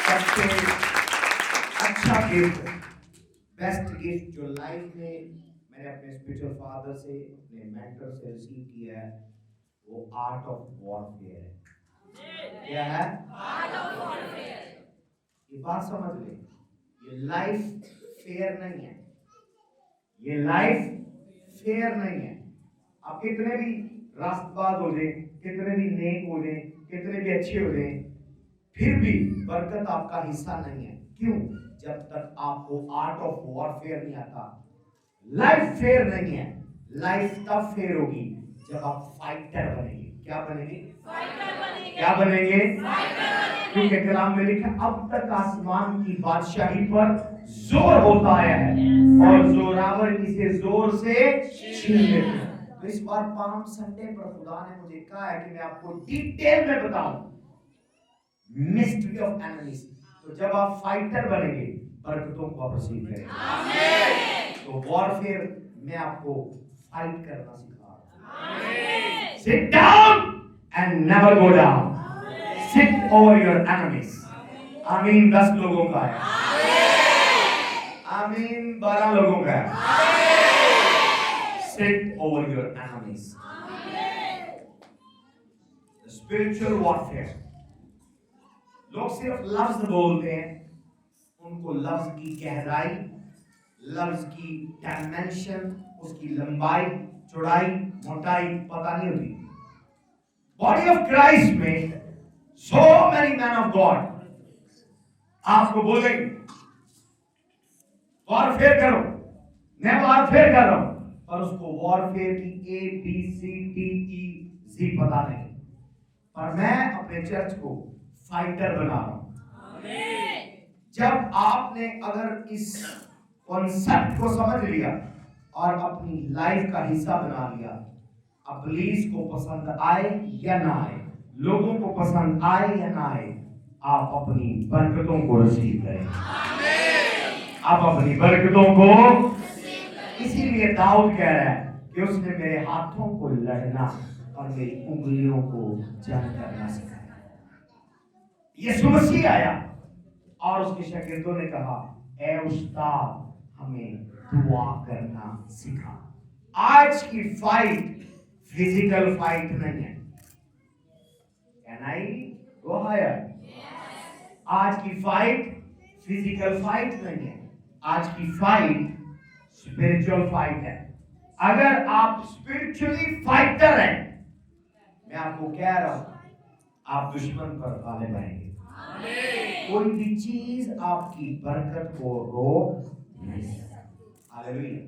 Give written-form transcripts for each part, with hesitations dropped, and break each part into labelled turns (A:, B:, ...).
A: सबसे अच्छा gift, best gift जो लाइफ में मैंने अपने स्पिरिचुअल फादर से, अपने मेंटर से रिसीव किया है, वो आर्ट ऑफ वॉरफेयर है। क्या है? Art of warfare. ये बात समझ ले, ये लाइफ फेयर नहीं है, ये लाइफ फेयर नहीं है। आप कितने भी रास्तबाज हो जाए, कितने भी नेक हो जाए, कितने भी अच्छे हो जाए, फिर भी बरकत आपका हिस्सा नहीं है। क्यों? जब तक आपको आर्ट ऑफ वॉरफेयर नहीं आता। लाइफ फेयर नहीं है, लाइफ तब फेयर होगी जब आप फाइटर बनेंगे। क्या बनेंगे? फाइटर बनेंगे। क्या बनेंगे? फाइटर बनेंगे। क्योंकि कलाम में लिखा, अब तक आसमान की बादशाही पर जोर होता आया है और जोरावर इसे जोर से छीन लेते हैं। तो इस बार पाम संडे पर खुदा ने मुझे कहा है कि मैं आपको डिटेल में बताऊं मिस्ट्री ऑफ एनिमीज। तो जब आप फाइटर बनेंगे, बरकतों को आप रिसीव करेंगे। आमीन। तो वॉरफेयर में आपको फाइट करना सिखा रहा हूं। आमीन। Sit down and never go down. Sit over your enemies. आमीन 10 लोगों का है। आमीन 12 लोगों का है। Sit over your enemies. Spiritual warfare. लोग सिर्फ लफ्ज बोलते हैं, उनको लफ्ज की गहराई, लफ्ज की डायमेंशन, उसकी लंबाई, चौड़ाई, मोटाई पता नहीं होती। बॉडी ऑफ क्राइस्ट में so many man of God आपको बोलेंगे वॉरफेयर करो, मैं वॉरफेयर कर रहा हूं, पर उसको वॉरफेयर की ABCDEZ पता नहीं। पर मैं अपने चर्च को फाइटर बना रहा हूं। जब आपने अगर इस कॉन्सेप्ट को समझ लिया और अपनी लाइफ का हिस्सा बना लिया, इब्लीस को पसंद आए या ना आए, लोगों को पसंद आए या ना आए, आप अपनी बरकतों को रिसीव करें। आप अपनी बरकतों को, इसीलिए दाऊद कह रहा है कि उसने मेरे हाथों को लड़ना और मेरी उंगलियों को जंग करना सिखाया। यीशु मसीह आया और उसके शागिर्दों ने कहा, ए उस्ताद हमें दुआ करना सिखा। आज की फाइट फिजिकल फाइट नहीं है। Can I go higher? आज की फाइट फिजिकल फाइट नहीं है, आज की फाइट स्पिरिचुअल फाइट है। अगर आप स्पिरिचुअली फाइटर हैं, मैं आपको कह रहा हूं, आप दुश्मन पर गालिब आएंगे। कोई भी चीज आपकी बरकत को रोक नहीं सकती। हालेलुया।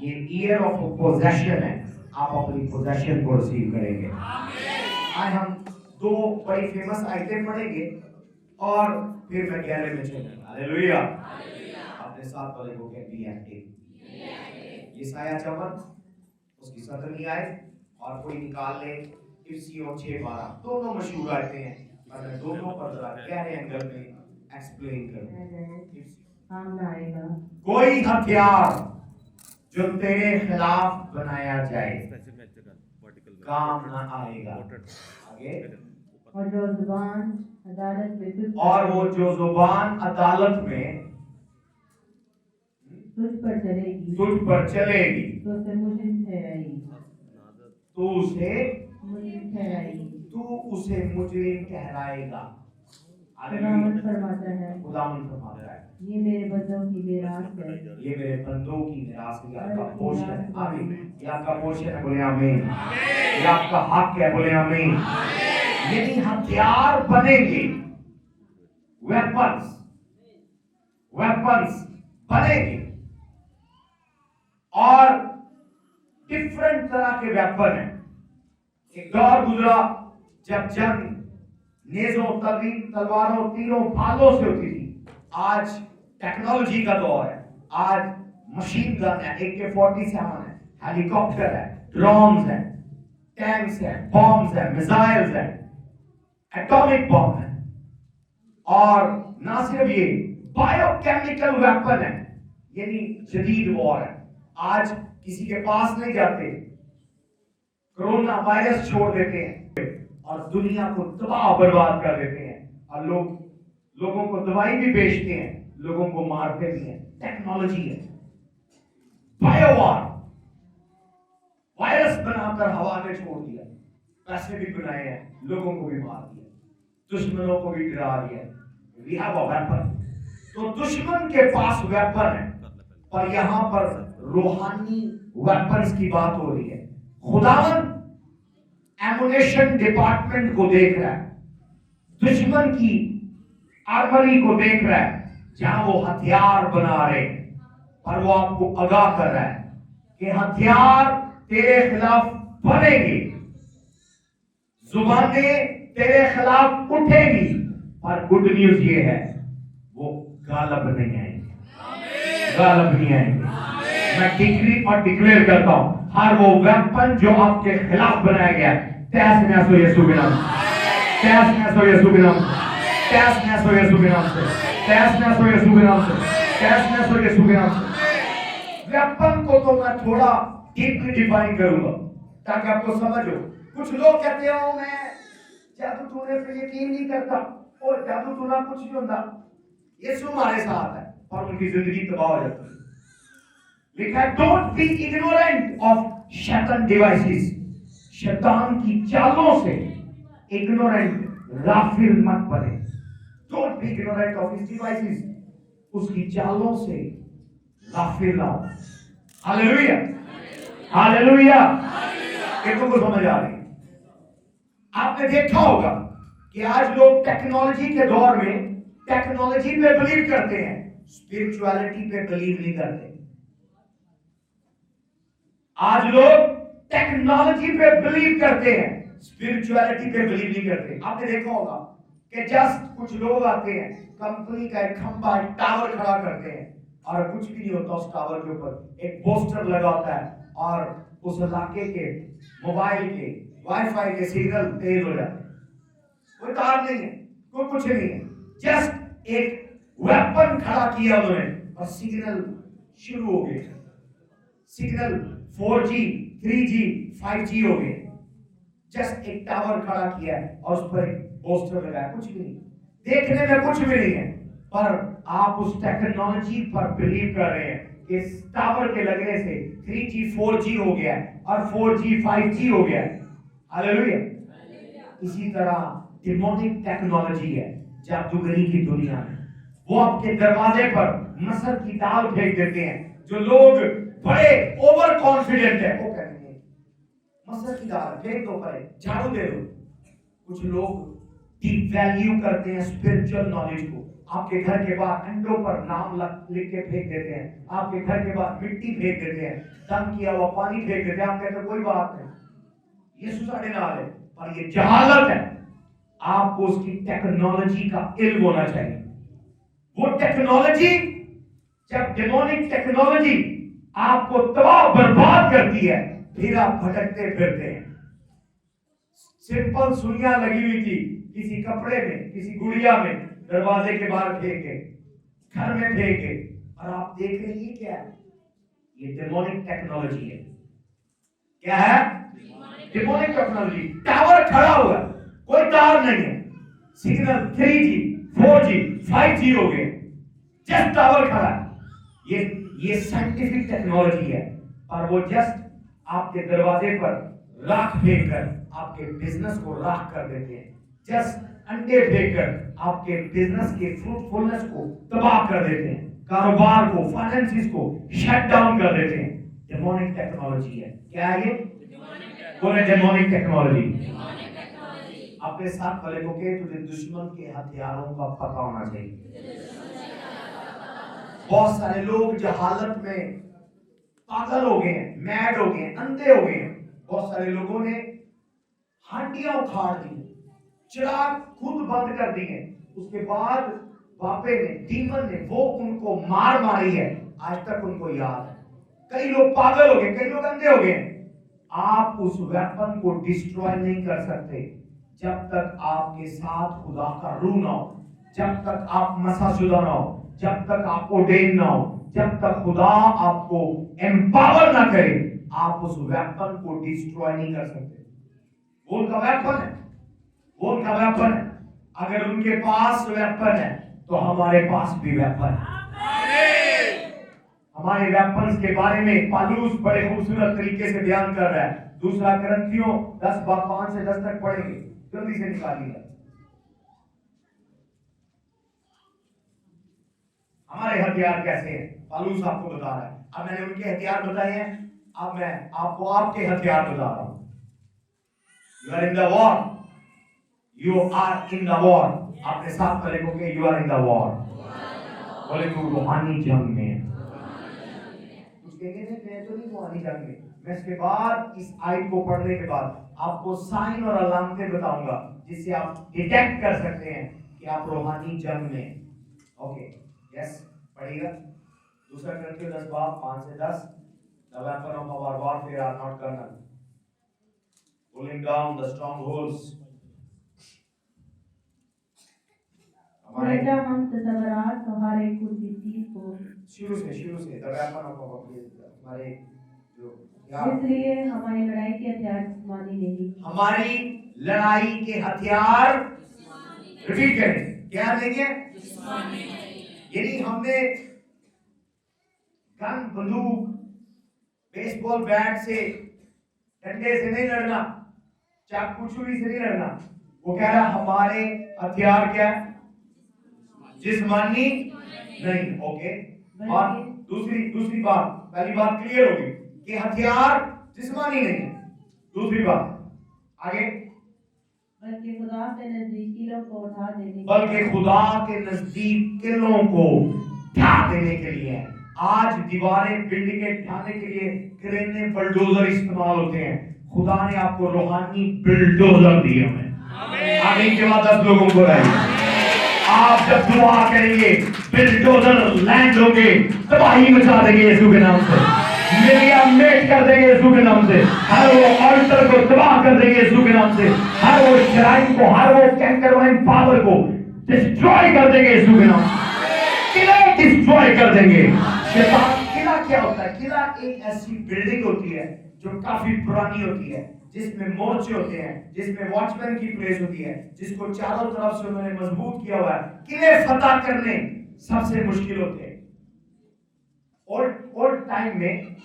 A: ये ईयर ऑफ पोजेशन है, आप अपनी पोजेशन को रिसीव करेंगे। आज हम 2 बड़ी फेमस आइटम पढ़ेंगे और फिर मैं गहरे में चलूंगा। हालेलुया। अपने साथ वाले को कहते हैं एक्टिव। यशायाह 54 उसकी 17वीं आयत और कोई निकाल ले इफिसियों 6:12, दोनों मशहूर आयतें हैं, और मैं दोनों पर जरा गहरे एंगल में एक्सप्लेन करूंगा। कोई हथियार जो तेरे खिलाफ बनाया जाए काम ना आएगा। आगे,
B: और जो जुबान अदालत में
A: और वो जो जुबान अदालत में
B: तुझ पर चलेगी
A: तो
B: उसे मुजरिम ठहराएगी।
A: तू उसे मुजरिम ठहराएगा।
B: खुदावंद फरमाता है,
A: खुदावंद फरमाता है,
B: ये मेरे बंदों की मिरास है,
A: ये मेरे बंदों की मिरास है, आपका पोर्शन। आमीन। ये आपका पोर्शन है, बोले आमीन। ये आपका हक है, बोले आमीन। यदि हथियार बनेंगे, वेपन्स बनेंगे, और डिफरेंट तरह के वेपन है। एक दौर गुजरा जब जंग नेज़ों, तलवारों, तीरों, भालों से होती थी। आज टेक्नोलॉजी का दौर है। आज मशीन गन है, AK-47 है, हेलीकॉप्टर है, ड्रोन्स है, टैंक्स है, बॉम्ब्स है, मिसाइल्स है, एटॉमिक बॉम्ब है, और ना सिर्फ ये, बायोकेमिकल वेपन है। यानी जदीद वॉर है। आज किसी के पास नहीं जाते, कोरोना वायरस छोड़ देते हैं, और दुनिया को तबाह बर्बाद कर देते हैं, और लोगों को दवाई भी बेचते हैं, लोगों को मारते भी हैं। टेक्नोलॉजी है। बायोवार, वायरस बनाकर हवा में छोड़ दिया, पैसे भी बनाए हैं, लोगों को भी मार दिया, दुश्मनों को भी गिरा दिया। We have a weapon. तो दुश्मन के पास वेपन है, पर यहां पर रूहानी वेपन्स की बात हो रही है। खुदावन एमुनेशन डिपार्टमेंट को देख रहा है, दुश्मन की आर्मरी को देख रहा है, जहां वो हथियार बना रहे, पर वो आपको आगाह कर रहा है कि हथियार तेरे खिलाफ बनेंगे, जुबानें तेरे खिलाफ उठेंगी, पर गुड न्यूज ये है, वो गालब नहीं आएंगे, गालब नहीं आएंगे। मैं डिक्री और डिक्लेयर करता हूं, हर वो वेपन जो आपके खिलाफ बनाया गया, तहस नहस हो यीशु के नाम, तहस नहस हो यीशु के नाम, तहस नहस हो यीशु के नाम से, तहस नहस हो यीशु के नाम से, तहस नहस हो यीशु के नाम से। वेपन को तो मैं थोड़ा डीपली डिफाइन करूंगा ताकि आपको समझ हो। कुछ लोग कहते हो मैं जादू टूने पे यकीन नहीं करता, और जादू टूना कुछ नहीं होता, यीशु हमारे साथ है, पर उनकी जिंदगी तबाह हो जाती है। लिखा है डोंट बी इग्नोरेंट ऑफ शैतान डिवाइसेस, शैतान की चालों से इग्नोरेंट गाफिल मत बने। Don't be ignorant of his devices, उसकी चालों से गाफिल ना हो। Hallelujah, hallelujah. ये तुमको समझ आ रही है? आपने देखा होगा कि आज लोग टेक्नोलॉजी के दौर में टेक्नोलॉजी पे बिलीव करते हैं, स्पिरिचुअलिटी पे बिलीव नहीं करते। आज लोग टेक्नोलॉजी पे बिलीव करते हैं, स्पिरिचुअलिटी पे बिलीव नहीं करते। आपने देखा होगा कि जस्ट कुछ लोग आते हैं, कंपनी का एक खंबा, एक टावर खड़ा करते हैं, और कुछ भी नहीं होता उस टावर के ऊपर, एक पोस्टर लगा होता है, और उस इलाके के मोबाइल के वाईफाई के सिग्नल तेज हो जाते हैं। कोई तार नहीं है, कोई कुछ नहीं है, जस्ट एक वेपन खड़ा किया उन्होंने और सिग्नल शुरू हो गए। सिग्नल 4G 3G 5G हो गए। जस्ट एक टावर खड़ा किया है और उस पर एक पोस्टर लगाया, कुछ भी नहीं, देखने में कुछ भी नहीं है, पर आप उस टेक्नोलॉजी पर बिलीव कर रहे हैं कि इस टावर के लगने से 3G 4G हो गया और 4G 5G हो गया। हालेलुया। इसी तरह डिमोनिक टेक्नोलॉजी है जादूगरी की दुनिया में। वो आपके दरवाजे पर मसर की दाल फेंक देते हैं। जो लोग बड़े ओवर कॉन्फिडेंट है वो कहेंगे मसर की दाल फेंक दो, परे झाड़ू दे दो। कुछ लोग डिवैल्यू करते हैं स्पिरिचुअल नॉलेज को। आपके घर के बाहर अंडों पर नाम लिख के फेंक देते हैं, आपके घर के बाहर मिट्टी फेंक देते हैं, दम किया हुआ पानी फेंक देते हैं। आप कहते हैं कोई बात नहीं, यीशु साढ़े नाल है, पर ये जहालत है। आपको उसकी टेक्नोलॉजी का इल्म होना चाहिए। वो टेक्नोलॉजी, जब डेमोनिक टेक्नोलॉजी आपको तबाह बर्बाद करती है, फिर आप भटकते फिरते हैं। सिंपल सुइयां लगी हुई थी किसी कपड़े में, किसी गुड़िया में, दरवाजे के बाहर फेंके, घर में फेंके, और आप देख रहे हैं क्या है? ये डेमोनिक टेक्नोलॉजी है। क्या है? Demonic technology. टावर खड़ा हुआ, कोई तार नहीं है, सिग्नल 3G 4G 5G हो गए, जस्ट टावर खड़ा है। ये साइंटिफिक टेक्नोलॉजी है, और वो जस्ट आपके दरवाजे पर राख फेंककर आपके बिजनेस को राख कर देते हैं। जस्ट अंडे फेंककर आपके बिजनेस के फ्रूटफुलनेस को तबाह कर देते हैं, कारोबार को, फाइनेंसिस को शट डाउन कर देते हैं। डेमोनिक टेक्नोलॉजी है। क्या है ये? बोले डेमोनिक टेक्नोलॉजी। अपने साथ वाले को कहे तुझे दुश्मन के हथियारों का पता होना चाहिए। बहुत सारे लोग जहालत में पागल हो गए हैं, मैड हो गए हैं, अंधे हो गए हैं। बहुत सारे लोगों ने हांडियां उखाड़ दी, चिराग खुद बंद कर दिए, उसके बाद बापे ने, डीमन ने वो उनको मार मारी है, आज तक उनको याद है। कई लोग पागल हो गए, कई लोग अंधे हो गए। आप उस वेपन को डिस्ट्रॉय नहीं कर सकते जब तक आपके साथ खुदा का रूह ना हो, जब तक आप मसाशुदा ना हो, जब तक आप ऑर्डेन ना हो, जब तक खुदा आपको एम्पावर ना करे, आप उस वेपन को डिस्ट्रॉय नहीं कर सकते। वो उनका वेपन है, वो उनका वेपन है। अगर उनके पास वेपन है तो हमारे पास भी वेपन है। हमारे वेपन्स के बारे में पौलुस बड़े खूबसूरत तरीके से बयान कर रहा है। दूसरा कुरिन्थियों 10:5 से 10 तक पढ़ेंगे, जल्दी से निकालिएगा। हमारे हथियार कैसे हैं पौलुस आपको बता रहा है। अब मैंने उनके हथियार बताए हैं, अब मैं आपको आपके हथियार बता रहा हूं। You are in the war, you are in the war. अपने साथ में लिखोगे you are in the war. बोले तू रूहानी जंग में। कुछ कहेंगे नहीं, मैं तो नहीं रूहानी जंग में। मैं इसके बाद इस आयत को पढ़ने के बाद आपको साइन और अलामतें बताऊंगा जिससे आप डिटेक्ट कर सकते हैं कि आप रूहानी जंग में। ओके यस, पढ़िएगा। दूसरा कुरिन्थियों 10:5 से 10। The weapon of our warfare are not carnal, pulling down the strongholds.
B: राजा हम तसव्वुरात हमारे कुछ चीज को
A: शुरू से The weapon of our warfare हमारे जो
B: इसलिए हमारी लड़ाई के हथियार जिस्मानी नहीं,
A: हमारी लड़ाई के हथियार, रिपीट करें, क्या लेंगे? यानी हमने गन, बंदूक, बेसबॉल बैट से, डंडे से नहीं लड़ना, चाकू छुरी से नहीं लड़ना। वो कह रहा हमारे हथियार क्या है? जिस्मानी नहीं। ओके, और दूसरी बात, पहली बात क्लियर होगी कि हथियार जिस्मानी नहीं है। दूसरी बात आगे,
B: बल्कि खुदा के नजदीक किलों को उठा देने,
A: बल्कि खुदा के नजदीक किलों को उठा देने के लिए। आज दीवारें, बिल्डिंगें ढाने के लिए क्रेनें, बुलडोजर इस्तेमाल होते हैं। खुदा ने आपको रूहानी बुलडोजर दिए हैं। आमीन के बाद 10 लोगों को रहे। आप जब दुआ करेंगे बुलडोजर लैंड होंगे, तबाही मचा देंगे यीशु के नाम से। मिलिया मेट कर देंगे यीशु के नाम से। हर वो ऑल्टर को तबाह कर देंगे यीशु के नाम से। हर वो श्राइन को, हर वो कैंकरवाइन पावर को डिस्ट्रॉय कर देंगे यीशु के नाम से। किला डिस्ट्रॉय कर देंगे। शैतान, किला क्या होता है? किला एक ऐसी बिल्डिंग होती है जो काफी पुरानी होती है, जिसमें मोर्चे होते हैं, जिसमें वॉचमैन की प्लेस होती है, जिसको चारों तरफ से उन्होंने मजबूत किया हुआ है। किले फतह करने सबसे मुश्किल होते हैं। ओल्ड टाइम में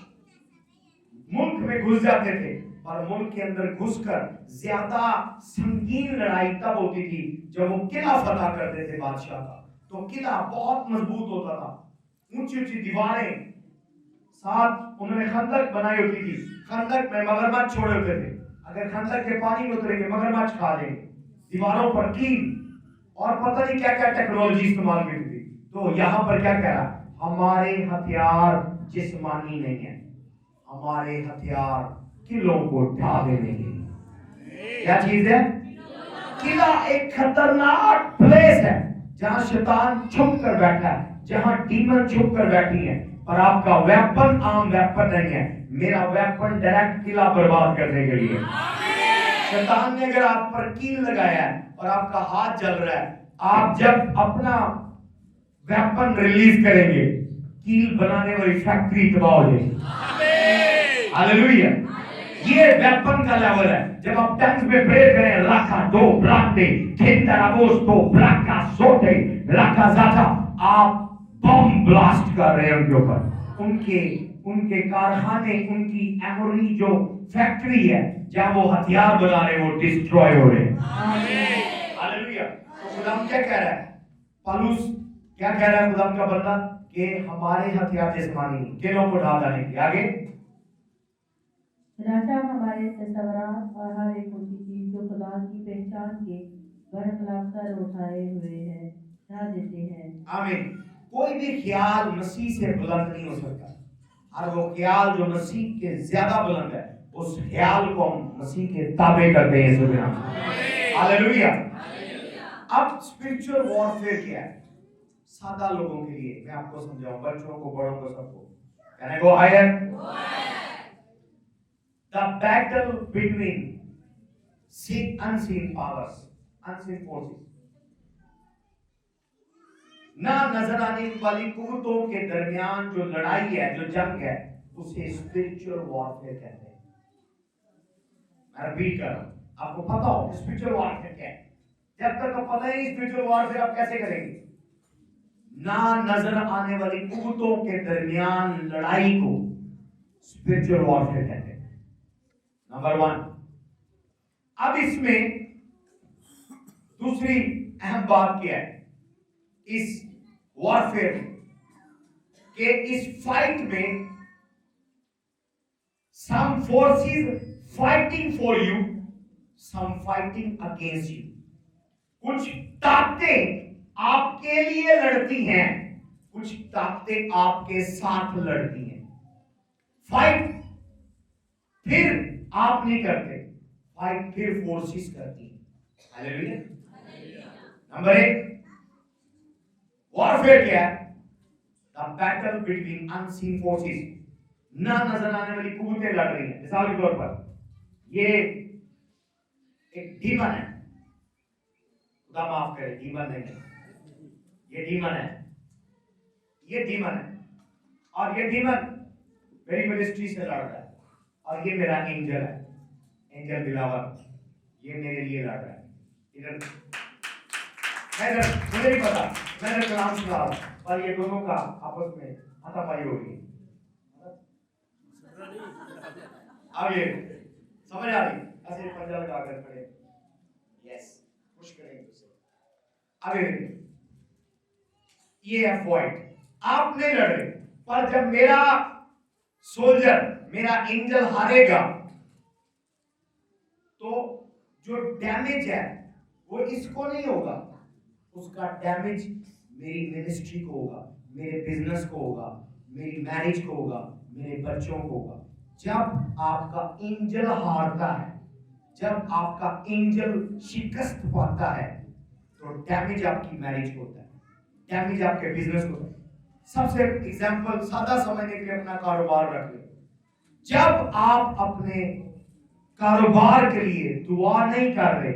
A: मुल्क में घुस जाते थे, और मुल्क के अंदर घुसकर ज्यादा संगीन लड़ाई तब होती थी जब वो किला फतह करते थे बादशाह का। तो किला बहुत मजबूत होता था, ऊंची ऊंची दीवारें, साथ उन्होंने खंदक बनाई होती थी। खंदक में मगरमच्छ छोड़े होते थे। अगर खंदक के पानी में उतरेंगे मगरमच्छ खा लेंगे। दीवारों पर कील और पता नहीं क्या क्या टेक्नोलॉजी इस्तेमाल की थी। तो यहाँ पर क्या कह रहा? हमारे हथियार जिस्मानी नहीं है, हमारे हथियार किलों को ढा देने के लिए। क्या चीज है? किला एक खतरनाक प्लेस है जहां शैतान छुप कर बैठा है, जहां डीमन छुप कर बैठी है। और आपका वेपन आम वेपन नहीं है। मेरा वेपन डायरेक्ट किला बर्बाद करने के लिए। शैतान ने अगर आप पर कील लगाया है और आपका हाथ जल रहा है, आप जब अपना वेपन रिलीज करेंगे, कील बनाने वाली फैक्ट्री तबाह हो जाएगी। हालेलुया। ये वेपन का लेवल है। जब आप टंग्स में प्रेयर करें, राखा दो ब्राते खेंदराबोस तो ब्राका सोटे राखा जाता, आप बम ब्लास्ट कर रहे हैं उनके ऊपर। उनके कारखाने, उनकी एमोरी जो फैक्ट्री है जहां वो हथियार बना रहे, वो डिस्ट्रॉय हो रहे हैं। हालेलुया। तो खुदाम क्या कह रहा है? पौलुस क्या कह रहा है? खुदाम का बंदा कि हमारे हथियार जिस्मानी नहीं, किलों को ढा देने के। आगे,
B: राजा हमारे तसव्वुरात और हर एक ऊंची चीज जो खुदा की पहचान के बरखलाफ सर उठाए हुए हैं ढा देते हैं।
A: आमीन। कोई भी ख्याल मसीह से बुलंद नहीं हो सकता। और वो ख्याल जो मसीह के ज्यादा बुलंद है, उस ख्याल को हम मसीह के ताबे करते हैं यीशु के नाम से। हालेलुया। अब स्पिरिचुअल वॉरफेयर क्या है? सादा लोगों के लिए मैं आपको समझाऊं, बच्चों को, बड़ों को, सबको। Can I go higher? The battle between unseen powers, unseen forces, ना नजर आने वाली कुव्वतों के दरमियान जो लड़ाई है, जो जंग है, उसे स्पिरिचुअल वॉरफेयर कहते हैं। मैं रिपीट कर रहा हूं, आपको पता हो स्पिरिचुअल वॉरफेयर क्या है? जब तक पता ही स्पिरिचुअल वॉरफेयर आप कैसे करेंगे? ना नजर आने वाली कुवतों के दरमियान लड़ाई को स्पिरिचुअल वॉरफेयर कहते हैं। नंबर 1। अब इसमें दूसरी अहम बात क्या है इस वॉरफेयर के इस फाइट में? some forces fighting for you, some fighting against you। कुछ ताकतें आपके लिए लड़ती हैं, कुछ ताकतें आपके साथ लड़ती हैं। फाइट फिर आप नहीं करते, फाइट फिर फोर्सेस करती हैं। हालेलुया। नंबर 1, वॉरफेयर क्या है? The battle between unseen forces. ना नजर आने वाली कुवतें लड़ रही हैं। मिसाल के तौर पर ये एक डीमन है, खुदा माफ करे, डीमन नहीं है, ये डीमन है, ये डीमन है, और ये डीमन मेरी मिनिस्ट्री से लड़ रहा है, और ये मेरा एंजल है, एंजल बिलावर, ये मेरे लिए लड़ रहा है। इधर मुझे नहीं पता, मैंने कलाम सुना और ये दोनों का आपस में हाथापाई हो गई। अब ये समझ आ रही? ऐसे पंजा लगा कर खड़े, यस, खुश करेंगे उसे। अब ये है फाइट, आप नहीं लड़ रहे, पर जब मेरा सोल्जर, मेरा एंजल हारेगा तो जो डैमेज है वो इसको नहीं होगा, उसका डैमेज मेरी मिनिस्ट्री को होगा, मेरे बिजनेस को होगा, मेरी मैरिज को होगा, मेरे बच्चों को होगा। जब आपका एंजल हारता है, जब आपका एंजल शिकस्त पाता है, तो डैमेज आपकी मैरिज को होता है, डैमेज आपके बिजनेस को होता है। सबसे एग्जांपल सादा समझने के लिए अपना कारोबार रख लो। जब आप अपने कारोबार के लिए दुआ नहीं कर रहे,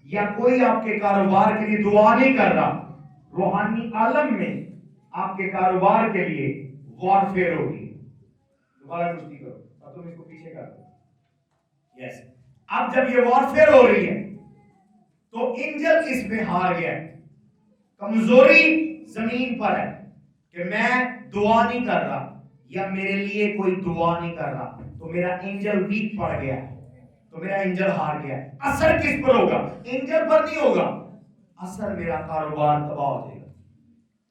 A: या कोई आपके कारोबार के लिए दुआ नहीं कर रहा, रूहानी आलम में आपके कारोबार के लिए वॉरफेयर होगी। दोबारा कुश्ती करो, अब तुम इसको पीछे कर दो। यस, अब जब ये वॉरफेयर हो रही है तो एंजल इसमें हार गया है। कमजोरी जमीन पर है कि मैं दुआ नहीं कर रहा, या मेरे लिए कोई दुआ नहीं कर रहा, तो मेरा एंजल वीक पड़ गया है, तो मेरा एंजल हार गया है। असर किस पर होगा? एंजल पर नहीं होगा, असर मेरा कारोबार तबाह हो जाएगा।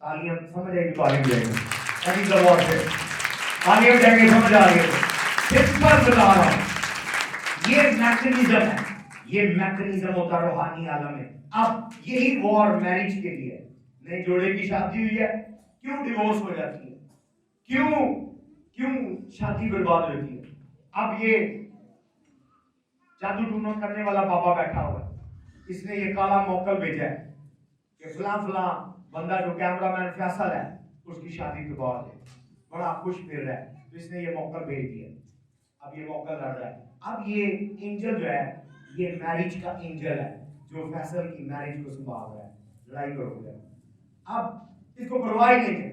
A: तालियां समझ आएगी, तालियां जाएंगे, तालियां जाएंगे, समझ आ रही है? सिंपल बता रहा हूं, ये मैकेनिज्म है, ये मैकेनिज्म होता है रूहानी आलम में। अब यही वॉर मैरिज के लिए है। नए जोड़े की शादी हुई है, क्यों डिवोर्स हो जाती है? क्यों शादी बर्बाद हो जाती है? अब ये जादू टूना करने वाला बाबा बैठा हुआ है, इसने ये काला मौकल भेजा है कि फला बंदा जो कैमरामैन फैसल है उसकी शादी बर्बाद है, बड़ा खुश फिर रहा है, तो इसने ये मौकल भेज दिया। अब ये मौकल लड़ रहा है। अब ये एंजल जो है, ये मैरिज का एंजल है जो फैसल की मैरिज को संभाल रहा है। लड़ाई करोगे, अब इसको परवाह नहीं है,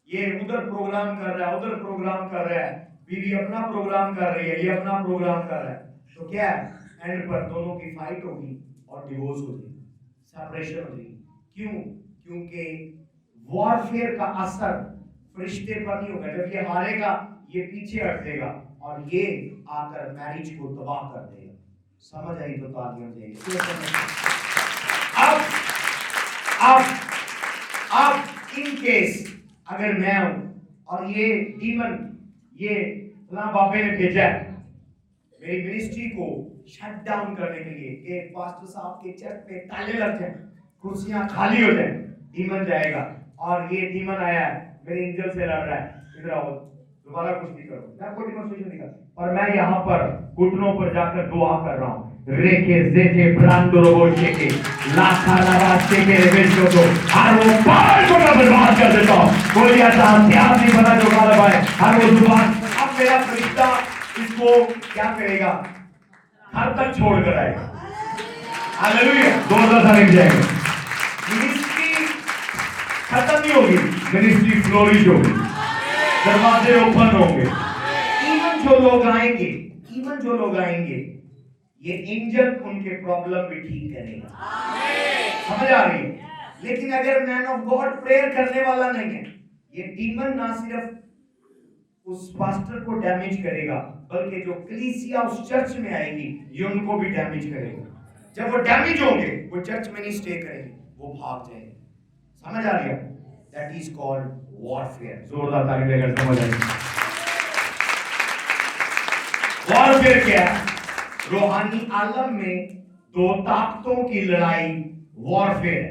A: ये उधर प्रोग्राम कर रहा है, उधर प्रोग्राम कर रहा है, बीवी अपना प्रोग्राम कर रही है, ये अपना प्रोग्राम कर रहा है, तो क्या है एंड पर दोनों की फाइट होगी और डिवोर्स हो जाएगी, सेपरेशन हो जाएगी। क्यों? क्योंकि वॉरफेयर का असर फरिश्ते पर नहीं होगा। जब ये हारेगा ये पीछे हट देगा और ये आकर मैरिज को तबाह कर देगा। समझ आई तो तालियां देंगे। अब इन केस अगर मैं हूं और ये डीमन, ये फलां बाबे ने भेजा है मेरी मिनिस्ट्री को शट डाउन करने के लिए कि पास्टर साहब के चर्च पे ताले लग जाए, कुर्सियां खाली हो जाए, डीमन जाएगा और ये डीमन आया है मेरे एंजल से लड़ रहा है, इधर आओ दोबारा कुछ नहीं करो। मैं कोई डेमोंस्ट्रेशन नहीं कर, और मैं यहाँ पर घुटनों पर जाकर दुआ कर रहा हूँ। रेखे जेठे ब्रांडो रोबोशे के लाखा लावाशे के रेवेशो को हर वो पाल को मैं बर्बाद कर देता हूँ। कोई ऐसा हथियार नहीं बना जो गालब आए, हर वो जुबान। अब मेरा फरिश्ता इसको क्या करेगा? घर तक छोड़ कर आएगा। हालेलुया, 2000 मिल जाएंगे। मिनिस्ट्री खत्म नहीं होगी, मिनिस्ट्री फ्लोरिश होगी, दरवाजे ओपन होंगे। इवन जो लोग आएंगे ये एंजल उनके प्रॉब्लम भी ठीक करेगा। समझ आ रही है? लेकिन अगर मैन ऑफ गॉड प्रेयर करने वाला नहीं है, ये डीमन ना सिर्फ उस पास्टर को डैमेज करेगा, बल्कि जो कलीसिया उस चर्च में आएगी ये उनको भी डैमेज करेगा। जब वो डैमेज होंगे वो चर्च में नहीं स्टे करेंगे, वो भाग जाएंगे। समझ आ रही है? That is called warfare. जोरदार ताली देकर समझ आएगी। वॉरफेयर क्या है? रूहानी आलम में दो ताकतों की लड़ाई वॉरफेयर है।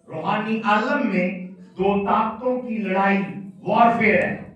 A: रूहानी आलम में दो ताकतों की लड़ाई वॉरफेयर है।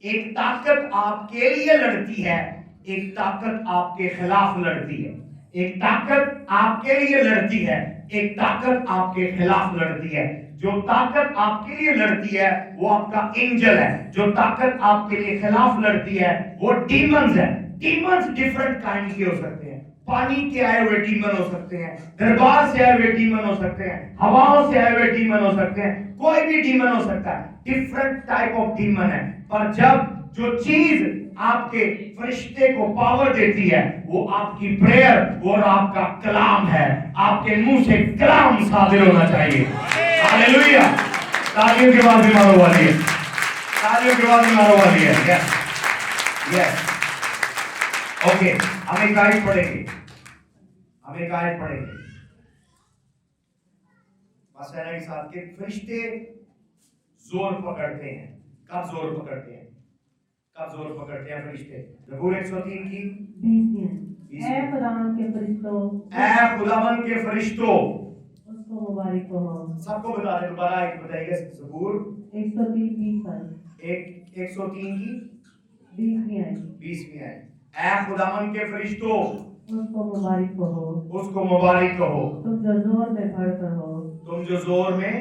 A: एक ताकत आपके लिए लड़ती है, एक ताकत आपके खिलाफ लड़ती है। एक ताकत आपके लिए लड़ती है, एक ताकत आपके खिलाफ लड़ती है। जो ताकत आपके लिए लड़ती है वो आपका एंजल है, जो ताकत आपके लिए खिलाफ लड़ती है वो डीमंस है। डीमंस डिफरेंट काइंड के हो सकते हैं। पानी के आए हुए डीमन हो सकते हैं, दरबार से आए हुए डीमन हो सकते हैं, हवाओं से आए हुए डीमन हो सकते हैं, कोई भी डीमन हो सकता है। डिफरेंट टाइप ऑफ डीमन है। पर जब जो चीज आपके फरिश्ते को पावर देती है वो आपकी प्रेयर और आपका कलाम है। आपके मुंह से कलाम सादिर होना चाहिए। हालेलुया। तालियों के बाद भी मारो वाली है, तालियों के बाद भी मारो वाली है। Yes yes okay. हम एक आयत पढ़ेंगे, हम एक आयत पढ़ेंगे मसला के साथ के फरिश्ते जोर पकड़ते हैं। कब जोर पकड़ते हैं? कब जोर पकड़ते हैं फरिश्ते? ज़बूर 103 की
B: 20 ऐ खुदावन के फरिश्तों,
A: ऐ खुदावन के फरिश्तों,
B: उसको मुबारक हो।
A: सबको बता दे, दोबारा एक बताइएगा। ज़बूर 103 की 20वीं आयत। ऐ खुदावन के फरिश्तों,
B: उसको मुबारक हो,
A: उसको मुबारक कहो।
B: तुम जो जोर में भरकर हो,
A: तुम जो जोर में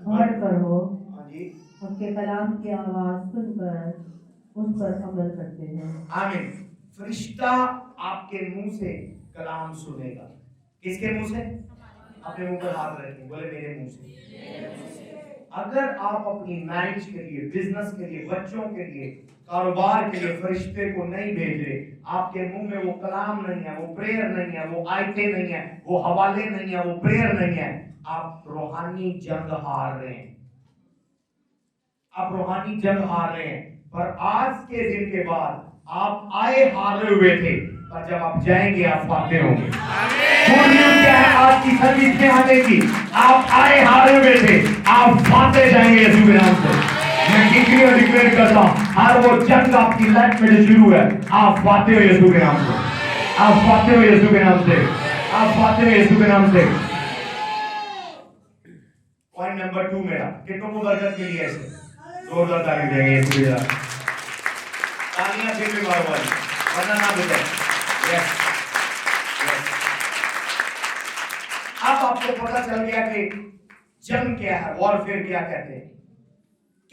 B: भरकर हो,
A: हाँ जी,
B: उसके कलाम की आवाज सुनकर उस पर अमल करते हैं।
A: आमीन। फरिश्ता आपके मुंह से कलाम सुनेगा। किसके मुंह से? अपने मुंह पर हाथ रखें, बोले मेरे मुंह से। अगर आप अपनी मैरिज के लिए, बिजनेस के लिए, बच्चों के लिए, कारोबार के लिए फरिश्ते को नहीं भेज रहे, आपके मुंह में वो कलाम नहीं है, वो प्रेयर नहीं है, वो आयतें नहीं है, वो हवाले नहीं है, वो प्रेयर नहीं है, आप रूहानी जंग हार रहे हैं। आप रूहानी जंग हार रहे हैं। पर आज के दिन के बाद आप आए हारे हुए थे, पर जब आप जाएंगे आप फाते होंगे। क्या है आज की सर्विस में आने की? आप आए हारे हुए थे, आप फाते जाएंगे यीशु के नाम से। मैं डिक्लेयर करता हूं, हर वो जंग आपकी लाइफ में जो शुरू है, आप फाते हो यीशु के नाम से। आप फाते हो यीशु के नाम से। आप फाते हो यीशु के नाम से। पॉइंट नंबर 2 मेरा, कितनों को बरकत मिली है? ऐसे जोरदार ताली देंगे यीशु के लिए। तालियां फिर भी मारो भाई, वरना ना बुझे। Yes yes. अब आपको पता चल गया कि जंग क्या है, वॉरफेयर क्या कहते हैं।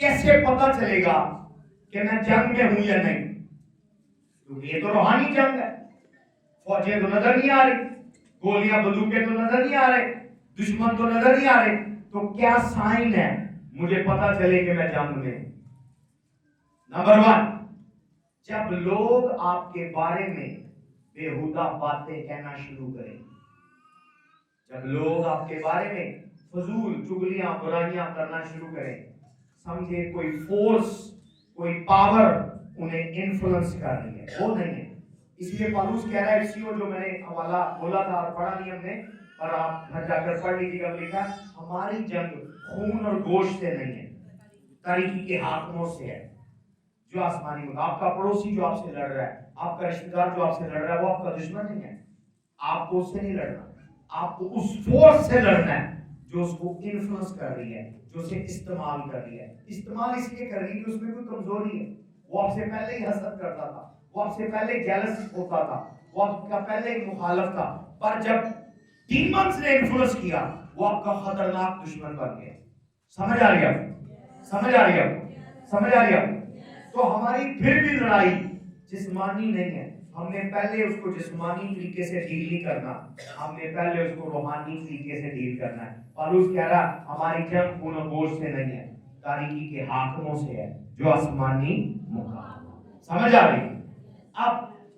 A: कैसे पता चलेगा कि मैं जंग में हूं या नहीं? क्योंकि ये तो रूहानी जंग है। फौजें तो नजर नहीं आ रही, गोलियां बंदूकें तो नजर नहीं आ रहे, दुश्मन तो नजर नहीं आ रहे। तो क्या साइन है मुझे पता चले कि मैं जंग में? नंबर 1, जब लोग आपके बारे में बेहुदा बातें कहना शुरू करें, जब लोग आपके बारे में फजूल चुगलियां बुराइयां करना शुरू करें, समझे कोई फोर्स, कोई पावर उन्हें इन्फ्लुएंस कर रही है, वो नहीं है। इसलिए पौलुस कह रहा है, इसीओ जो मैंने हवाला बोला था और पढ़ा नहीं हमने, पर आप घर जाकर पढ़ लीजिएगा। लिखा हमारी जंग खून और गोश्त से नहीं है, तारीकी के हाकिमों से है जो आसमानी होगा। आपका पड़ोसी जो आपसे लड़ रहा है, आपका रिश्तेदार जो आपसे लड़ रहा है, वो आपका दुश्मन नहीं है। आपको उससे नहीं लड़ना, आपको उस फोर्स से लड़ना है जो उसको इन्फ्लुएंस कर रही है, जो उसे इस्तेमाल कर रही है। इस्तेमाल इसलिए कर रही है कि उसमें कोई कमजोरी है। वो आपसे पहले ही हसद करता था, वो आपसे पहले जेलस होता था, वो आपका पहले ही मुखालिफ था। पर जब डीमंस ने इन्फ्लुएंस किया, वो आपका खतरनाक दुश्मन बन गया। समझ आ रही है? समझ आ रही है? समझ आ रही है? तो हमारी फिर भी लड़ाई जिस्मानी नहीं है। हमने पहले उसको जिस्मानी तरीके से डील नहीं करना, हमने पहले उसको रूहानी तरीके से डील करना है। पौलुस कह रहा हमारी जंग खून और गोश्त से नहीं है, तारीकी के हाकिमों से है जो आसमानी मुकाम। समझ आ रही? अब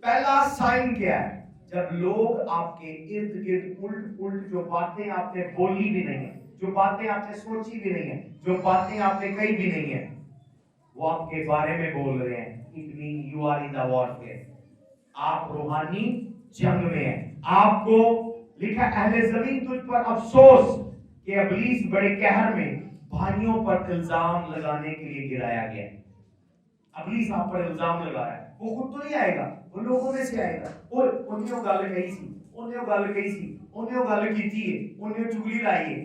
A: पहला साइन क्या है? जब लोग आपके इर्द गिर्द उल्ट पुल्ट जो बातें आपने बोली भी नहीं है, जो बातें आपने सोची भी नहीं है, जो बातें आपने कही भी नहीं है, वो आपके बारे में बोल रहे हैं, it mean you are in the warfare. आप रूहानी जंग में हैं। आपको लिखा अहले जमीन तुझ पर अफसोस कि इब्लीस बड़े कहर में भाइयों पर इल्जाम लगाने के लिए गिराया गया। इब्लीस आप पर इल्जाम लगा रहा है, वो खुद तो नहीं आएगा, वो लोगों में से आएगा। और उन्हें गल कही सी, उन्हें गल कही सी, उन्हें गल की है, उन्हें चुगली लाई है।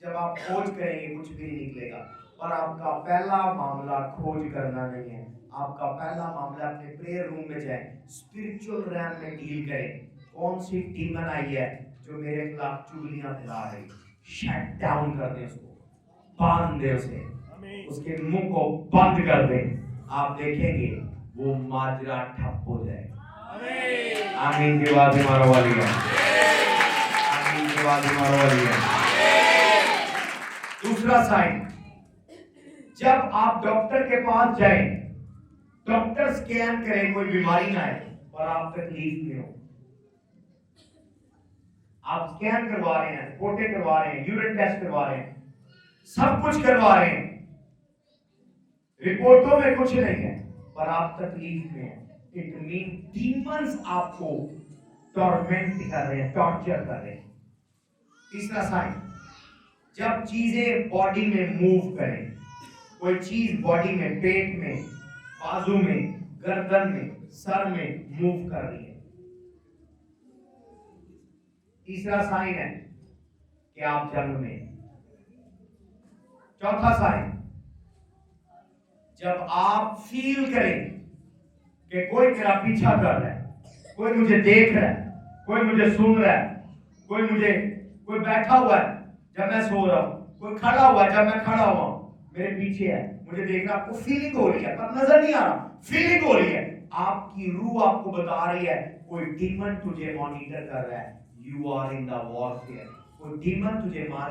A: जब आप खोज करेंगे कुछ भी नहीं निकलेगा। पर आपका पहला मामला खोज करना नहीं है, आपका पहला मामला अपने प्रेयर रूम में जाए, स्पिरिचुअल रैम में डील करें। कौन सी डीमन आई है जो मेरे खिलाफ चुगलियां फैला रही, शट डाउन कर दे उसको, बांध दे उसे, उसके मुंह को बंद कर दे। आप देखेंगे वो माजरा ठप हो जाएगा। आमीन के बाद मारो वाली है, आमीन के बाद मारो वाली है। दूसरा साइन, जब आप डॉक्टर के पास जाएं, डॉक्टर स्कैन करे कोई बीमारी ना है और आप तकलीफ में हो, आप स्कैन करवा रहे हैं, रिपोर्टें करवा रहे हैं, यूरिन टेस्ट करवा रहे हैं, सब कुछ करवा रहे हैं, रिपोर्टों में कुछ नहीं है, पर आप तकलीफ में हैं। इट मीन डीमंस आपको टॉर्मेंट कर रहे हैं, टॉर्चर कर रहे हैं। तीसरा साइन, जब चीजें बॉडी में मूव करें, कोई चीज बॉडी में, पेट में, बाजू में, गर्दन में, सर में मूव कर रही है, तीसरा साइन है कि आप जंग में। चौथा साइन, जब आप फील करें कि कोई मेरा पीछा कर रहा है, कोई मुझे देख रहा है, कोई मुझे सुन रहा है, कोई बैठा हुआ है जब मैं सो रहा हूं, कोई खड़ा हुआ है जब मैं खड़ा हुआ हूं, मेरे पीछे है, मुझे देख रहा, आपको फीलिंग हो रही है, पर नजर नहीं आ रहा, फीलिंग हो रही है, आपकी रूह आपको बता रही है कोई डीमन तुझे मॉनिटर कर रहा है, you are in the warfare. कोई डीमन तुझे मार,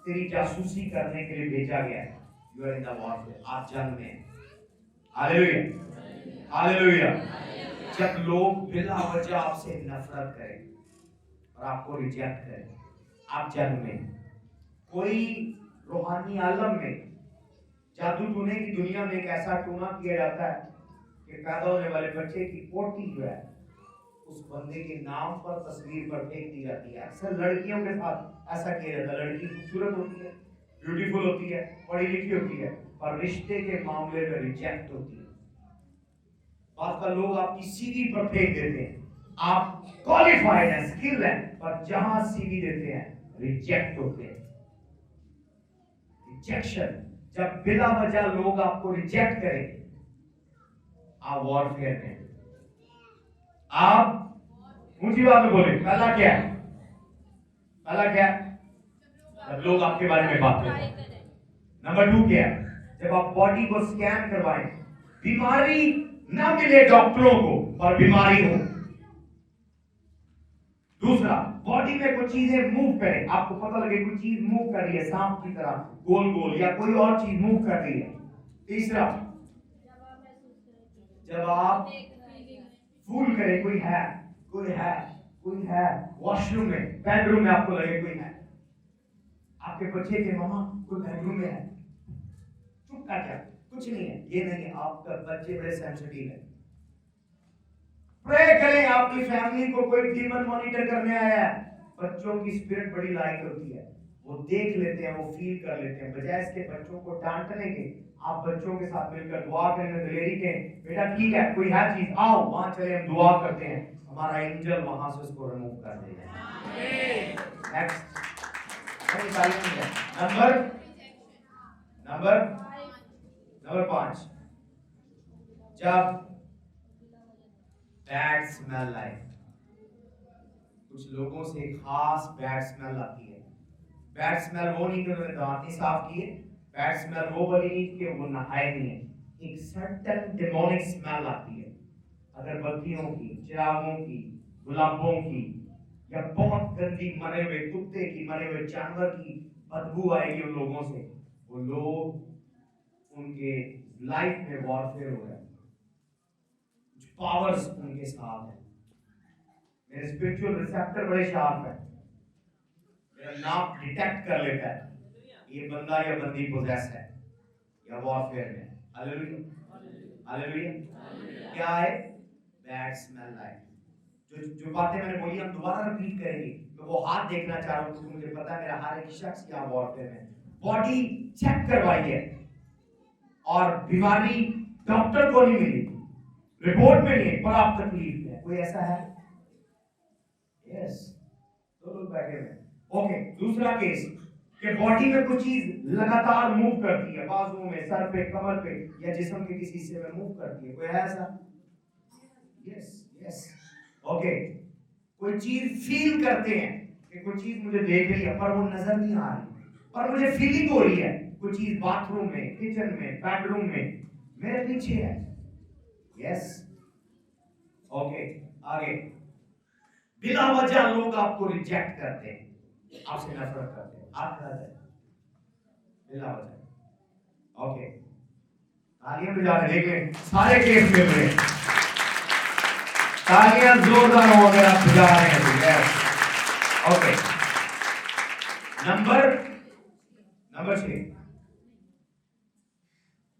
A: तेरी जासूसी करने के लिए भेजा गया है, you are in the warfare, आप जंग में। Hallelujah, hallelujah. जब लोग बिला वजह आपसे नफरत करें और आपको रिजेक्ट करें, आप जंग में। कोई रूहानी आलम में जादू टूने की दुनिया में एक ऐसा टूना किया जाता है कि पैदा होने वाले बच्चे की पोटी जो है उस बंदे के नाम पर तस्वीर पर फेंक दी जाती है। अक्सर लड़कियों के साथ ऐसा किया जाता है। लड़की खूबसूरत होती है, ब्यूटीफुल होती है, पढ़ी लिखी होती है, पर रिश्ते के मामले में रिजेक्ट होती है। बात का लोग आपकी सीवी पर फेंक देते हैं, आप क्वालिफाइड हैं, स्किल है, पर जहां सीवी देते हैं रिजेक्ट होते हैं। रिजेक्शन, जब बिला वजह लोग आपको रिजेक्ट करें, आप वॉरफेयर में, आप ऊंची बात में बोले। पहला क्या है? पहला क्या है? जब लोग आपके बारे में बात करें। नंबर 2 क्या है? जब आप बॉडी को स्कैन करवाएं, बीमारी ना मिले डॉक्टरों को पर बीमारी हो। दूसरा, बॉडी में कुछ चीजें मूव करें, आपको पता लगे कोई चीज मूव कर रही है, सांप की तरह गोल गोल, या कोई और चीज मूव कर रही है। तीसरा, जब आप फूल करें, कोई है, कोई है, कोई है, वॉशरूम में, बेडरूम में आपको लगे कोई है, आपके बच्चे के मामा कोई बेडरूम में है, चुप कर जा, कुछ नहीं है, ये नहीं है, आपका बच्चे बड़े सेंसिटिव है। प्रे करें, आपकी फैमिली को कोई डीमन मॉनिटर करने आया है। बच्चों की स्पिरिट बड़ी लाइट होती है, वो देख लेते हैं, वो फील कर लेते हैं। बजाय इसके बच्चों को डांटने के, आप बच्चों के साथ मिलकर दुआ करें, दिलेरी के, बेटा ठीक है, कोई है चीज, आओ वहां चले, हम दुआ करते हैं, हमारा एंजल वहां से उसको रिमूव कर देगा। नेक्स्ट नंबर 5, जब बैड स्मेल आए, कुछ लोगों से खास बैड स्मेल आती है। बैड स्मेल वो नहीं कि उन्होंने दांत नहीं साफ किए, बैड स्मेल वो वाली नहीं कि वो नहाए नहीं है, एक सर्टेन डेमोनिक स्मेल आती है, अगरबत्तियों की, चिरागों की, गुलाबों की, या बहुत गंदी मरे हुए कुत्ते की, मरे हुए जानवर की बदबू आएगी उन लोगों से। वो लोग, उनके लाइफ में वॉरफेयर हो रहा है, कुछ पावर्स उनके साथ है। मेरे स्पिरिचुअल रिसेप्टर बड़े शार्प है, मेरा नाम डिटेक्ट कर लेता है ये बंदा या बंदी पोजेस है या वॉरफेयर में। Hallelujah hallelujah. क्या है? बैड स्मेल है। जो बातें मैंने बोली हम दोबारा रिपीट करेंगे। मैं वो हाथ देखना चाह रहा हूँ क्योंकि मुझे पता है मेरा हर एक शख्स यहाँ वॉरफेयर में। बॉडी चेक करवाइए और बीमारी डॉक्टर को नहीं मिली, रिपोर्ट में नहीं है, पर आप तकलीफ में। कोई ऐसा है? यस, दो लोग बैठे हुए। ओके, दूसरा केस कि बॉडी में कुछ चीज लगातार मूव करती है, बाजुओं में, सर पे, कमर पे या जिस्म के किसी हिस्से में मूव करती है। कोई है ऐसा? Yes yes. ओके, कोई चीज फील करते हैं कि कोई चीज मुझे देख रही है पर वो नजर नहीं आ रही, पर मुझे फीलिंग हो रही है कोई चीज बाथरूम में, किचन में, बेडरूम में मेरे पीछे है। यस। ओके, आगे। बिना वजह लोग आपको रिजेक्ट करते हैं, आपसे नफरत करते हैं, आप गलत है बिना वजह। ओके, तालियां बजा रहे, देख लें सारे केस मिल रहे हैं। तालियां जोरदार हो अगर आप बजा रहे हैं तो। यस। ओके, नंबर 6,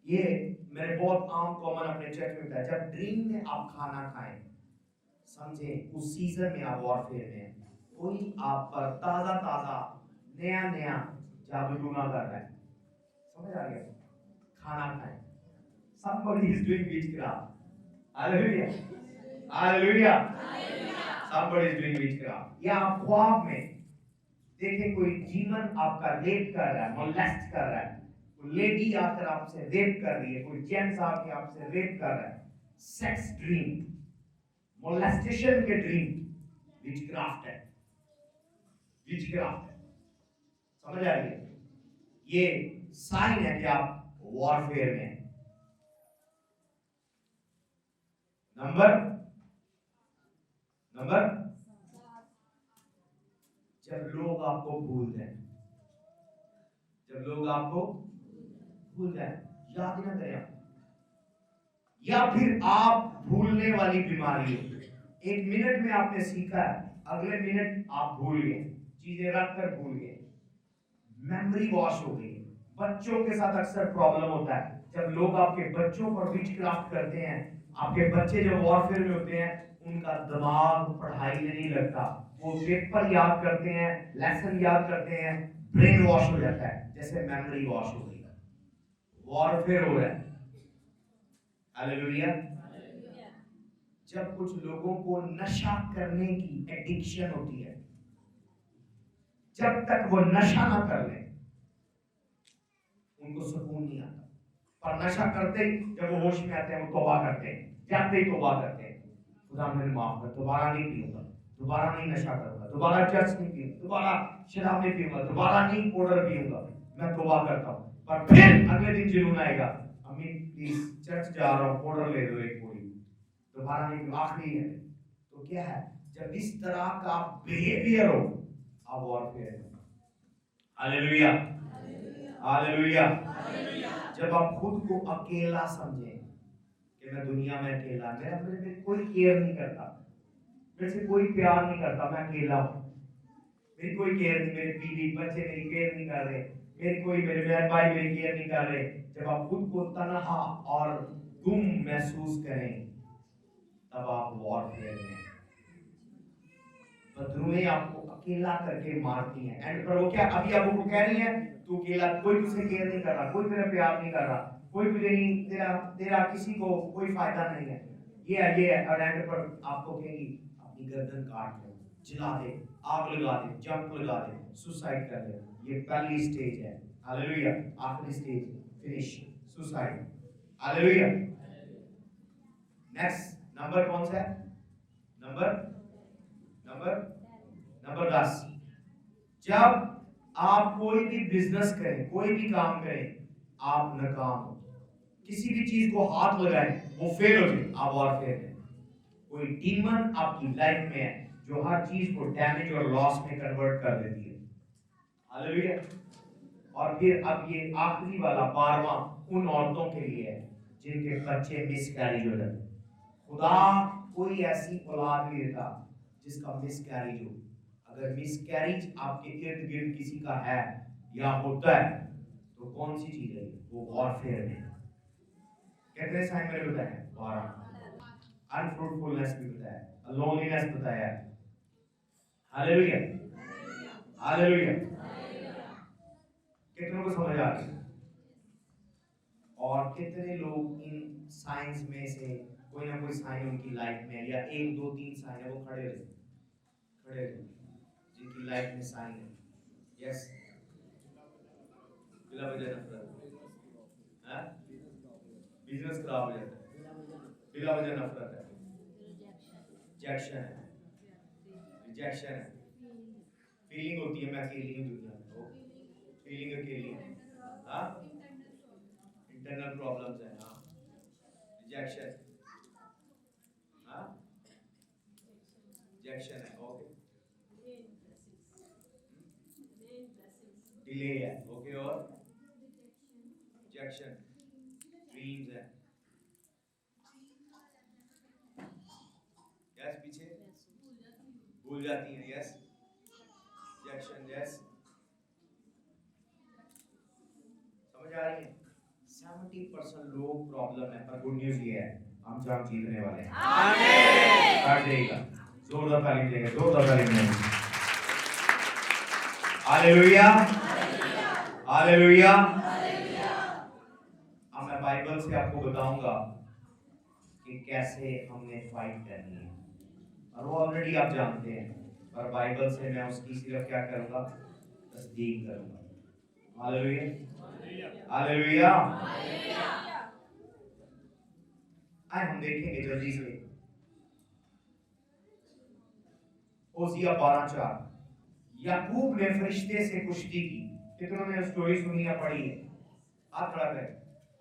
A: ये मेरे बहुत आम कॉमन अपने चर्च में होता है। जब ड्रीम में आप खाना खाएं, समझे उस सीजन में आप वॉरफेयर में हैं, कोई आप पर ताजा नया जादू टूना कर रहा है, समझ आ गया? खाना खाएं। somebody is doing witchcraft. Hallelujah hallelujah। somebody is doing witchcraft। या आप ख्वाब में देखें कोई जीवन आपका रेप कर रहा है, मोलेस्ट कर रहा है, कोई लेडी आकर आपसे रेप कर रही है, कोई जेंट्स आके आपसे रेप कर रहा है, सेक्स ड्रीम, मोलेस्टेशन के ड्रीम, विचक्राफ्ट है, विचक्राफ्ट है। समझ आ रही है? ये साइन है कि आप वॉरफेयर में हैं। नंबर जब लोग आपको भूल जाएं, जब लोग आपको भूल जाएं, याद ना करें आप, या फिर आप भूलने वाली बीमारी हो। एक मिनट में आपने सीखा है, अगले मिनट आप भूल गए, चीजें रखकर भूल गए, मेमोरी वॉश हो गई। बच्चों के साथ अक्सर प्रॉब्लम होता है, जब लोग आपके बच्चों पर विचक्राफ्ट करते हैं, आपके बच्चे जब वॉरफेयर में होते हैं, उनका दिमाग पढ़ाई में नहीं लगता, वो पेपर याद करते हैं, लेसन याद करते हैं, ब्रेन वॉश हो जाता है, जैसे मेमोरी वॉश हो गई। वॉरफेयर हो रहा है। हालेलुया। जब कुछ लोगों को नशा करने की एडिक्शन होती है, जब तक वो नशा ना कर ले उनको सुकून नहीं आता, पर नशा करते ही जब वो होश में आते हैं वो तौबा करते हैं, जाते ही तौबा करते हैं, खुदा मुझे माफ कर, दोबारा नहीं पीऊंगा, दोबारा नहीं नशा करूंगा, दोबारा चर्च नहीं पीऊंगा, दोबारा शराब नहीं पीऊंगा, दोबारा नहीं पाउडर पीऊंगा, मैं तौबा करता हूँ। पर फिर अगले दिन जुनून आएगा, अम्मी प्लीज चर्च जा रहा हूँ, पाउडर ले दो एक पूरी, दोबारा नहीं, आखिरी है। तो क्या है? जब इस तरह का बिहेवियर हो, आप वॉरफेयर में। Hallelujah hallelujah. जब आप खुद को अकेला समझें कि मैं दुनिया में अकेला, मेरे पे कोई केयर नहीं करता, मेरे से कोई प्यार नहीं करता, मैं अकेला हूँ, मेरी कोई केयर नहीं, मेरे बीवी बच्चे मेरी केयर नहीं कर रहे, मेरे बहन भाई मेरी केयर नहीं कर रहे। जब आप खुद को तन्हा और गुम महसूस करें, तब आप वॉरफेयर में। बदरुएं आपको अकेला करके मारती हैं, एंड पर वो क्या अभी आपको कह रही है, तू अकेला, कोई तुझसे केयर नहीं कर रहा, कोई तेरा प्यार नहीं कर रहा, कोई तुझे नहीं, तेरा किसी को कोई फायदा नहीं है, ये है। और एंड पर आपको कहेगी अपनी गर्दन काट ले, जला दे, आग लगा दे, जंप लगा दे, सुसाइड कर ले। ये पहली स्टेज है। हालेलुया। आखिरी stage finish, suicide. Hallelujah. Next number कौन सा है? नंबर 10। जब आप कोई भी बिजनेस करें, कोई भी काम करें, आप नाकाम हो, किसी भी चीज को हाथ लगाएं वो फेल हो जाए, आप वॉरफेयर में। कोई डीमन आपकी लाइफ में है जो हर चीज को डैमेज और लॉस में कन्वर्ट कर देती है। हालेलुया। और फिर अब ये आखिरी वाला 12वां उन औरतों के लिए है जिनके बच्चे मिसकैरेज हो जाते। खुदा कोई ऐसी औलाद नहीं देता जिसका मिसकैरेज हो। अगर मिसकैरेज आपके इर्द गिर्द किसी का है या होता है तो कौन सी चीज है? वो वॉरफेयर है। कितने साइन मैंने बताया? 12। अनफ्रूटफुलनेस भी बताया, लोनलीनेस बताया। Hallelujah, hallelujah. कितनों को समझ आ गई? और कितने लोग इन साइंस में से कोई ना कोई साइन उनकी लाइफ में या 1 2 3 साइन है, वो खड़े रहे जिनकी लाइफ में साइन है। यस, बिला वजह नफरत है, बिजनेस खराब हो जाता है, बिला वजह नफरत है, रिजेक्शन है, रिजेक्शन है, फीलिंग होती है मैं अकेली हूँ दुनिया में, वो फीलिंग अकेली है, हाँ, इंटरनल प्रॉब्लम्स है, हाँ, रिजेक्शन, हाँ, रिजेक्शन है, ओके, डिले है, ओके, और रिजेक्शन, ड्रीम्स है, यस, पीछे भूल जाती है, यस, रिजेक्शन, यस, समझ आ रही है? 70% लोग प्रॉब्लम है, पर गुड न्यूज ये है, हम जब जीतने वाले हैं। आमीन। कर देगा, जोरदार ताली देगा, जोरदार ताली देगा। Hallelujah, hallelujah. अब मैं बाइबल से आपको बताऊंगा कि कैसे हमने फाइट करनी है, और वो ऑलरेडी आप जानते हैं, पर बाइबल से मैं उसकी सिर्फ क्या करूंगा? तस्दीक करूंगा। Hallelujah, hallelujah. आज हम देखेंगे जल्दी से होसिया 12:4। याकूब ने फरिश्ते से कुश्ती की। कितनों ने स्टोरी सुनी या पढ़ी है? हाथ खड़ा करें।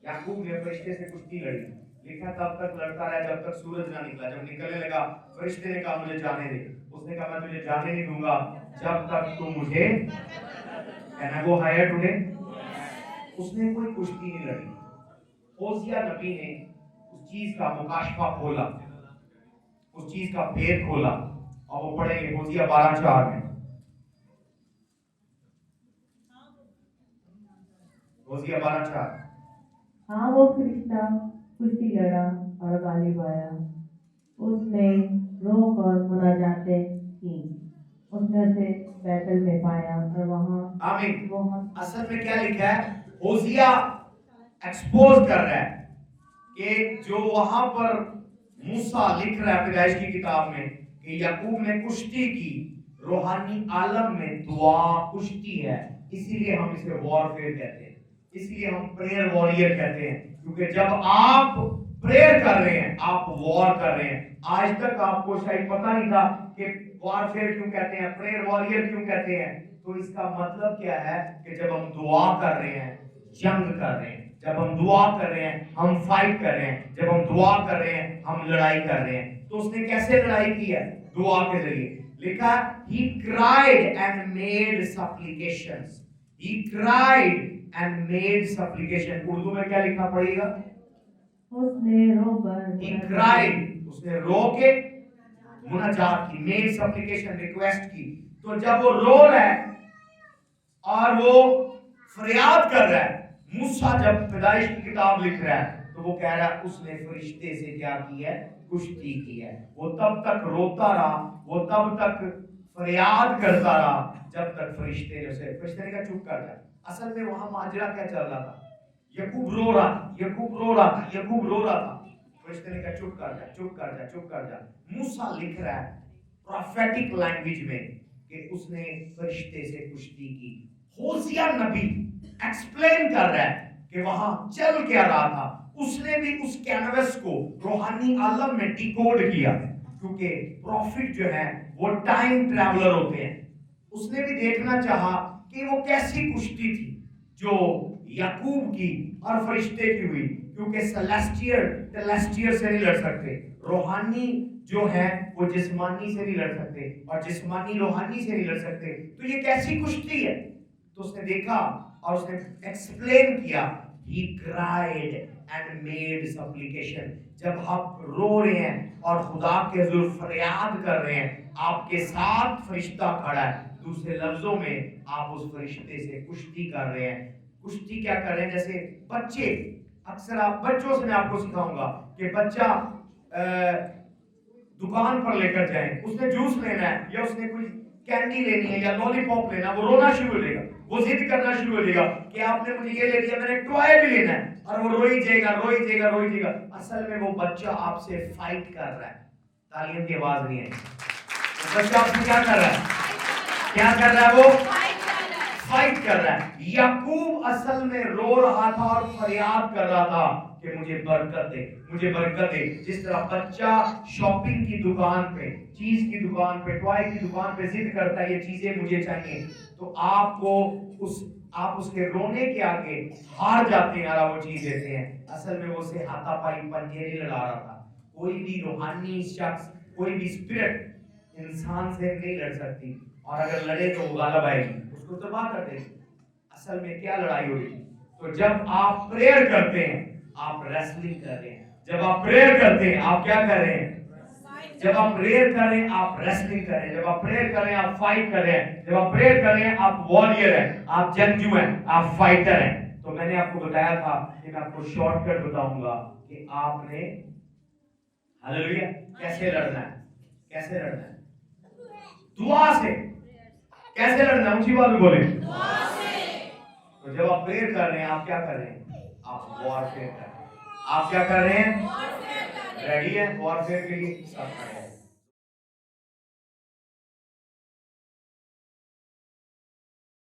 A: याकूब ने फरिश्ते से कुश्ती लड़ी। लिखा तब तक लड़ता रहा जब तक सूरज ना निकला। जब निकलने लगा, फरिश्ते ने कहा मुझे जाने दे। उसने कहा मैं तुझे जाने नहीं दूंगा जब तक तू मुझे can I go higher today. उसने कोई कुश्ती नहीं लड़ी। होसिया नबी ने उस चीज का मुकाशफा खोला, उस चीज का भेद खोला, और वो पढ़ेंगे होसिया 12:4 में। होसिया 12:4।
B: हाँ, वो फरिश्ता कुश्ती लड़ा और गालिब आया। उसने रोकर मुनाजातें की। उसने उसे बैतल में पाया और वहाँ
A: आमीन।
B: वो
A: असल में क्या लिखा है? होसिया एक्सपोज कर रहा है कि जो वहां पर मूसा लिख रहा है पैदाइश की किताब में कि याकूब ने कुश्ती की, रूहानी आलम में दुआ कुश्ती है, इसीलिए हम इसे वॉरफेयर कहते हैं, इसलिए हम प्रेयर वॉरियर कहते हैं, क्योंकि जब आप प्रेयर कर रहे हैं आप वॉर कर रहे हैं। आज तक आपको शायद पता नहीं था कि वॉरफेयर क्यों कहते हैं, प्रेयर वॉरियर क्यों कहते हैं। तो इसका मतलब क्या है कि जब हम दुआ कर रहे हैं, जंग कर रहे हैं, जब हम दुआ कर रहे हैं हम फाइट कर रहे हैं, जब हम दुआ कर रहे हैं हम लड़ाई कर रहे हैं। तो उसने कैसे लड़ाई की है? दुआ के जरिए। लिखा he cried and made supplications, he cried and made supplication। Urdu में क्या लिखा पड़ेगा?
B: उसने रोकर
A: he cried, उसने रो के मुनाजात की, made supplication, रिक्वेस्ट की। तो जब वो रो रहा है और वो फरियाद कर रहा है, मूसा जब पैदाइश की किताब लिख रहा है तो वो कह रहा है उसने फरिश्ते से क्या की है? कुश्ती की है। वो तब तक रोता रहा, वो तब तक फरियाद करता रहा जब तक फरिश्ते ने फरिश्ते ने कहा चुप कर जा। असल में वहां माजरा क्या चल रहा था? याकूब रो रहा था, याकूब रो रहा था, याकूब रो रहा था। फरिश्ते ने कहा चुप कर जा, चुप कर जा, चुप कर जा। मूसा लिख रहा है प्रोफेटिक लैंग्वेज में कि उसने फरिश्ते से कुश्ती की। होसिया नबी एक्सप्लेन कर रहा है कि वहां चल क्या रहा था। उसने भी उस कैनवस को रूहानी आलम में डिकोड किया, क्योंकि प्रॉफिट जो है वो टाइम ट्रैवलर होते हैं। उसने भी देखना चाहा कि वो कैसी कुश्ती थी जो याकूब की और फरिश्ते की हुई, क्योंकि सेलेस्टियर से नहीं लड़ सकते, रूहानी जो है वो जिस्मानी से नहीं लड़ सकते, और जिस्मानी रूहानी से नहीं लड़ सकते। तो ये कैसी कुश्ती है? तो उसने देखा और उसने एक्सप्लेन किया, he cried and made supplication. जब आप रो रहे हैं और खुदा के हुजूर फरियाद कर रहे हैं, आपके साथ फरिश्ता खड़ा है। दूसरे लफ्जों में आप उस फरिश्ते से कुश्ती कर रहे हैं। कुश्ती क्या कर रहे हैं? जैसे बच्चे, अक्सर आप बच्चों से मैं आपको सिखाऊंगा कि बच्चा दुकान पर लेकर जाए, उसने जूस लेना है या उसने कोई कैंडी लेनी है या लॉलीपॉप लेना, वो रोना शुरू हो जाएगा, वो जिद करना शुरू हो जाएगा कि आपने मुझे ये ले दिया, मैंने टॉय भी लेना है, और वो रोई जाएगा रोई जाएगा रोई जाएगा। असल में वो बच्चा आपसे फाइट कर रहा है। तालियों की आवाज नहीं है। वो बच्चा आपसे क्या कर रहा है? क्या कर रहा है? वो फाइट कर रहा है। याकूब असल में रो रहा था और फरियाद कर रहा था कि मुझे बरकत दे, मुझे बरकत दे। जिस तरह बच्चा शॉपिंग की दुकान पे, चीज की दुकान पे, टॉय की दुकान पे जिद करता है ये चीजें मुझे चाहिए, तो आप उसके रोने के आगे हार जाते हैं और वो चीज देते हैं। असल में वो उसे हाथापाई पंजे नहीं लड़ा रहा था। कोई भी रूहानी शख्स, कोई भी स्पिरिट इंसान से नहीं लड़ सकती, और अगर लड़े तो वो गालिब आएगी, उसको तबाह कर देगी। असल में क्या लड़ाई होगी? तो जब आप प्रेयर करते हैं आप रेसलिंग कर रहे हैं। जब आप प्रेयर करते हैं आप क्या कर रहे हैं? जब आप प्रेयर कर रहे हैं आप रेसलिंग कर रहे हैं। जब आप प्रेयर कर रहे हैं आप फाइट कर रहे हैं। जब आप प्रेयर कर रहे हैं आप वॉरियर हैं, आप जंगजू हैं, आप फाइटर हैं। तो मैंने आपको बताया था कि मैं आपको शॉर्टकट बताऊंगा कि आपने हालेलुया कैसे लड़ना है। कैसे लड़ना है? दुआ से। कैसे लड़ना? ऊंची बात में बोले। तो जब आप प्रेयर कर रहे हैं आप क्या कर रहे हैं? आप वॉरफेयर कर रहे हैं। आप क्या कर रहे हैं? रेडी है वॉरफेयर के लिए? सब